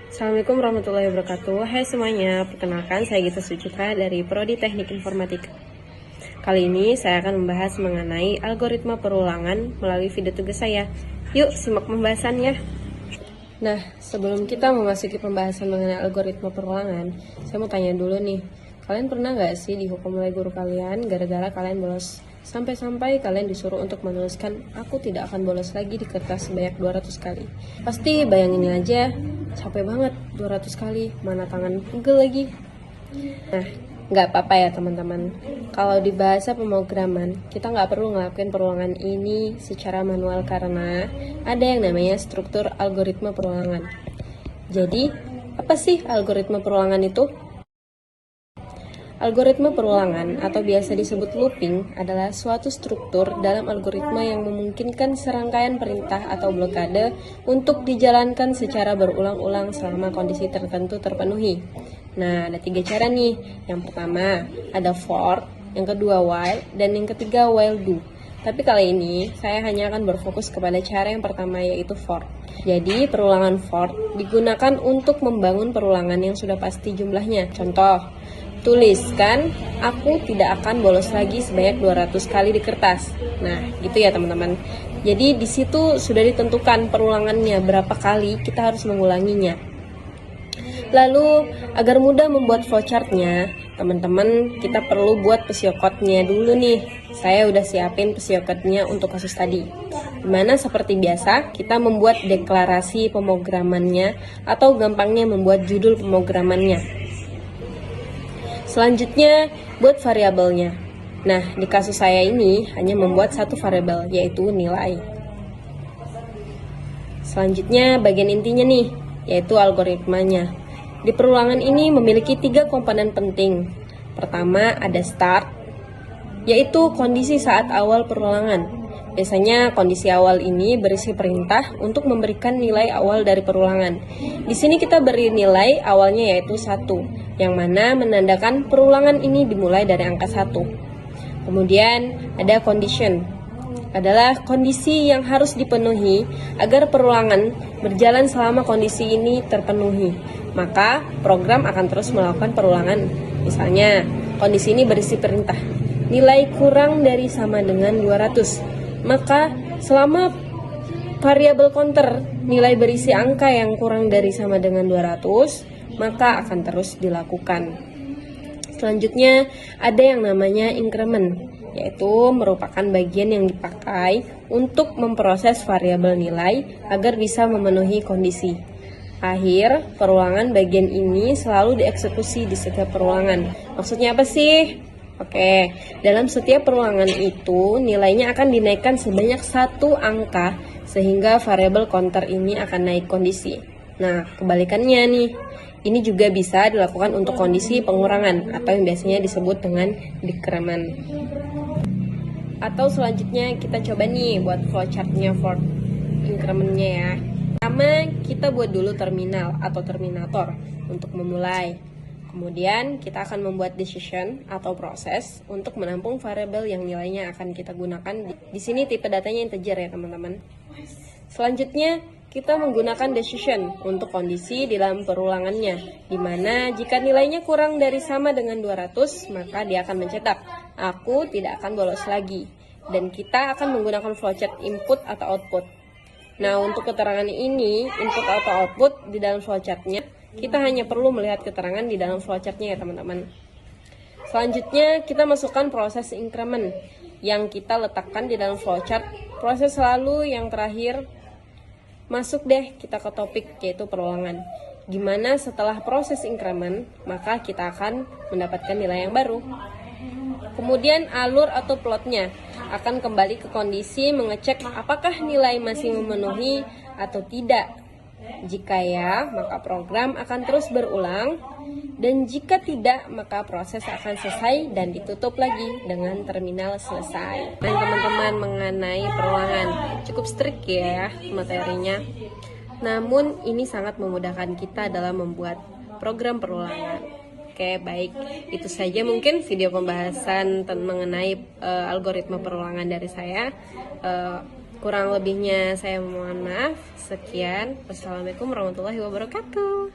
Assalamualaikum warahmatullahi wabarakatuh. Hai semuanya, perkenalkan saya Gita Sucitra dari Prodi Teknik Informatika. Kali ini saya akan membahas mengenai algoritma perulangan melalui video tugas saya. Yuk simak pembahasannya. Nah, sebelum kita memasuki pembahasan mengenai algoritma perulangan, saya mau tanya dulu nih, kalian pernah nggak sih dihukum oleh guru kalian gara-gara kalian bolos? Sampai-sampai kalian disuruh untuk menuliskan, aku tidak akan bolos lagi di kertas sebanyak 200 kali. Pasti bayangin aja, capek banget 200 kali, mana tangan pegel lagi. Nah, nggak apa-apa ya teman-teman. Kalau di bahasa pemrograman, kita nggak perlu ngelakuin perulangan ini secara manual karena ada yang namanya struktur algoritma perulangan. Jadi, apa sih algoritma perulangan itu? Algoritma perulangan atau biasa disebut looping adalah suatu struktur dalam algoritma yang memungkinkan serangkaian perintah atau blokade untuk dijalankan secara berulang-ulang selama kondisi tertentu terpenuhi. Nah, ada 3 cara nih. Yang pertama, ada for, yang kedua while, dan yang ketiga while do. Tapi kali ini, saya hanya akan berfokus kepada cara yang pertama yaitu for. Jadi, perulangan for digunakan untuk membangun perulangan yang sudah pasti jumlahnya. Contoh, tuliskan, aku tidak akan bolos lagi sebanyak 200 kali di kertas. Nah, gitu ya teman-teman. Jadi, di situ sudah ditentukan perulangannya, berapa kali kita harus mengulanginya. Lalu, agar mudah membuat flowchartnya, teman-teman kita perlu buat psiokotnya dulu nih. Saya udah siapin psiokotnya untuk kasus tadi. Dimana seperti biasa, kita membuat deklarasi pemrogramannya atau gampangnya membuat judul pemrogramannya. Selanjutnya, buat variabelnya. Nah, di kasus saya ini hanya membuat satu variabel, yaitu nilai. Selanjutnya, bagian intinya nih, yaitu algoritmanya. Di perulangan ini memiliki 3 komponen penting. Pertama, ada start, yaitu kondisi saat awal perulangan. Biasanya kondisi awal ini berisi perintah untuk memberikan nilai awal dari perulangan. Di sini kita beri nilai awalnya yaitu 1, yang mana menandakan perulangan ini dimulai dari angka 1. Kemudian ada condition, adalah kondisi yang harus dipenuhi agar perulangan berjalan selama kondisi ini terpenuhi. Maka program akan terus melakukan perulangan. Misalnya, kondisi ini berisi perintah, nilai kurang dari sama dengan 200. Maka selama variabel counter nilai berisi angka yang kurang dari sama dengan 200, maka akan terus dilakukan. Selanjutnya ada yang namanya increment, yaitu merupakan bagian yang dipakai untuk memproses variabel nilai agar bisa memenuhi kondisi. Akhir perulangan bagian ini selalu dieksekusi di setiap perulangan. Maksudnya apa sih? Oke, dalam setiap perulangan itu nilainya akan dinaikkan sebanyak 1 angka sehingga variabel counter ini akan naik kondisi. Nah, kebalikannya nih, ini juga bisa dilakukan untuk kondisi pengurangan atau yang biasanya disebut dengan decrement. Atau selanjutnya kita coba nih buat flowchartnya for incrementnya ya. Pertama, kita buat dulu terminal atau terminator untuk memulai. Kemudian kita akan membuat decision atau proses untuk menampung variabel yang nilainya akan kita gunakan. Di sini tipe datanya integer ya teman-teman. Selanjutnya kita menggunakan decision untuk kondisi di dalam perulangannya, di mana jika nilainya kurang dari sama dengan 200, maka dia akan mencetak, aku tidak akan bolos lagi. Dan kita akan menggunakan flowchart input atau output. Nah, untuk keterangan ini, input atau output di dalam flowchartnya, kita hanya perlu melihat keterangan di dalam flowchartnya ya teman-teman. Selanjutnya kita masukkan proses increment yang kita letakkan di dalam flowchart. Proses selalu yang terakhir. Masuk deh kita ke topik yaitu perulangan. Gimana setelah proses increment, maka kita akan mendapatkan nilai yang baru. Kemudian alur atau plotnya akan kembali ke kondisi mengecek apakah nilai masih memenuhi atau tidak. Jika ya, maka program akan terus berulang, dan jika tidak, maka proses akan selesai dan ditutup lagi dengan terminal selesai. Dan teman-teman mengenai perulangan, cukup strict ya materinya. Namun ini sangat memudahkan kita dalam membuat program perulangan. Oke, baik. Itu saja mungkin video pembahasan mengenai algoritma perulangan dari saya. Kurang lebihnya saya mohon maaf. Sekian. Wassalamualaikum warahmatullahi wabarakatuh.